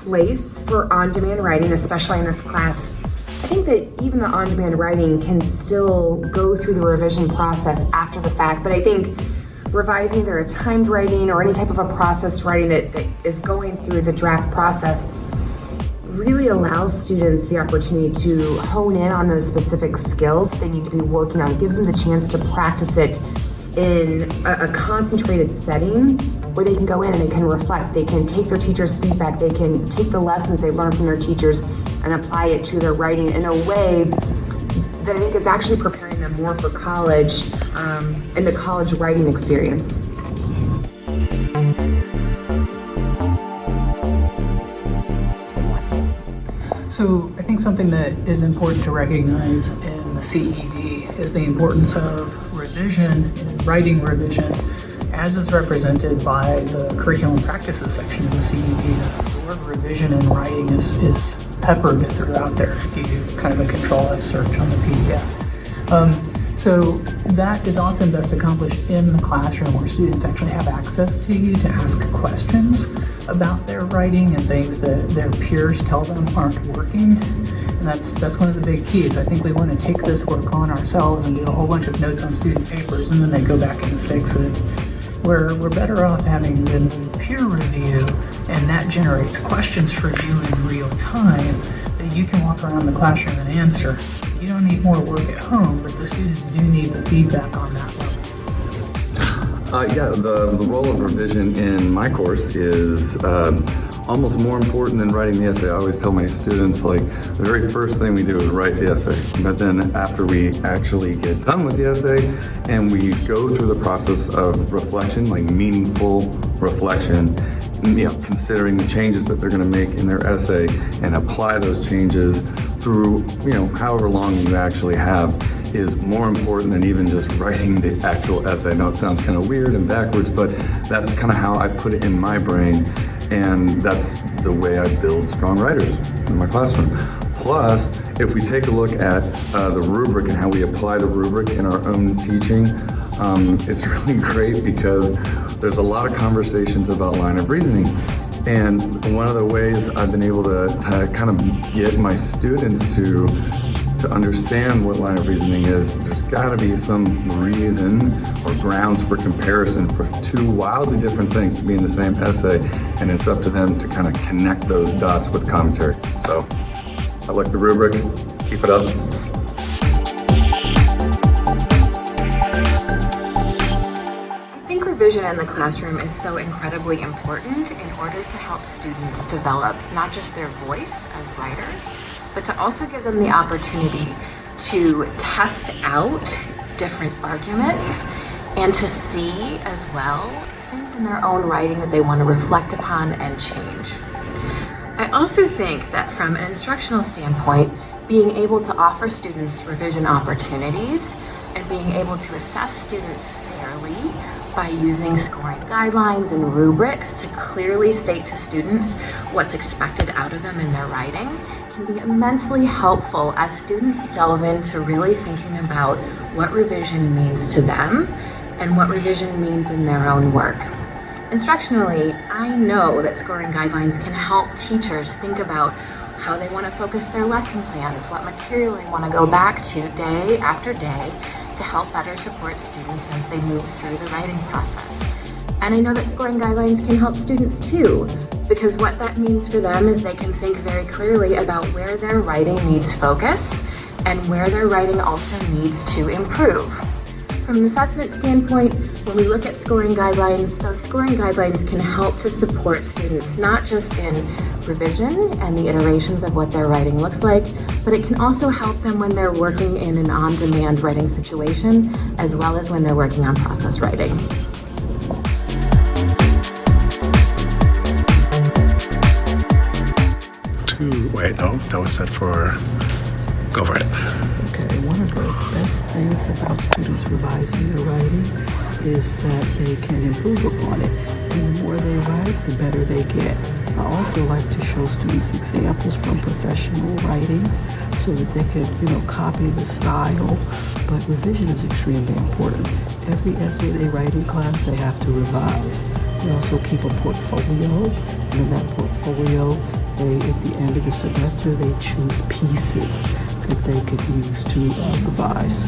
place for on-demand writing, especially in this class. I think that even the on-demand writing can still go through the revision process after the fact, but I think revising either a timed writing or any type of a processed writing that is going through the draft process really allows students the opportunity to hone in on those specific skills they need to be working on. It gives them the chance to practice it in a concentrated setting where they can go in and they can reflect, they can take their teacher's feedback, they can take the lessons they learned from their teachers and apply it to their writing in a way that I think is actually preparing them more for college and the college writing experience. So I think something that is important to recognize in the CED is the importance of revision and writing revision as is represented by the curriculum practices section of the CED. The word revision and writing is peppered throughout there if you do kind of a Control-S search on the PDF. So that is often best accomplished in the classroom where students actually have access to you to ask questions about their writing and things that their peers tell them aren't working. And that's one of the big keys. I think we want to take this work on ourselves and do a whole bunch of notes on student papers and then they go back and fix it. We're better off having good peer review, and that generates questions for you in real time that you can walk around the classroom and answer. You don't need more work at home, but the students do need the feedback on that level. Yeah, the role of revision in my course is almost more important than writing the essay. I always tell my students, like, the very first thing we do is write the essay. But then after we actually get done with the essay and we go through the process of reflection, like meaningful reflection, considering the changes that they're going to make in their essay and apply those changes through, however long you actually have, is more important than even just writing the actual essay. I know it sounds kind of weird and backwards, but that's kind of how I put it in my brain. And that's the way I build strong writers in my classroom. Plus, if we take a look at the rubric and how we apply the rubric in our own teaching, it's really great because there's a lot of conversations about line of reasoning. And one of the ways I've been able to kind of get my students to understand what line of reasoning is, there's got to be some reason or grounds for comparison for two wildly different things to be in the same essay, and it's up to them to kind of connect those dots with commentary. So I like the rubric. Keep it up. I think revision in the classroom is so incredibly important in order to help students develop not just their voice as writers, but to also give them the opportunity to test out different arguments and to see as well things in their own writing that they want to reflect upon and change. I also think that from an instructional standpoint, being able to offer students revision opportunities and being able to assess students fairly by using scoring guidelines and rubrics to clearly state to students what's expected out of them in their writing can be immensely helpful as students delve into really thinking about what revision means to them and what revision means in their own work. Instructionally, I know that scoring guidelines can help teachers think about how they want to focus their lesson plans, what material they want to go back to day after day to help better support students as they move through the writing process. And I know that scoring guidelines can help students too, because what that means for them is they can think very clearly about where their writing needs focus and where their writing also needs to improve. From an assessment standpoint, when we look at scoring guidelines, those scoring guidelines can help to support students not just in revision and the iterations of what their writing looks like, but it can also help them when they're working in an on-demand writing situation, as well as when they're working on process writing. Wait, no, that was set for... Go for it. Okay, one of the best things about students revising their writing is that they can improve upon it. And the more they write, the better they get. I also like to show students examples from professional writing so that they can, copy the style. But revision is extremely important. Every essay they write in class, they have to revise. They also keep a portfolio, and in that portfolio, at the end of the semester, they choose pieces that they could use to revise.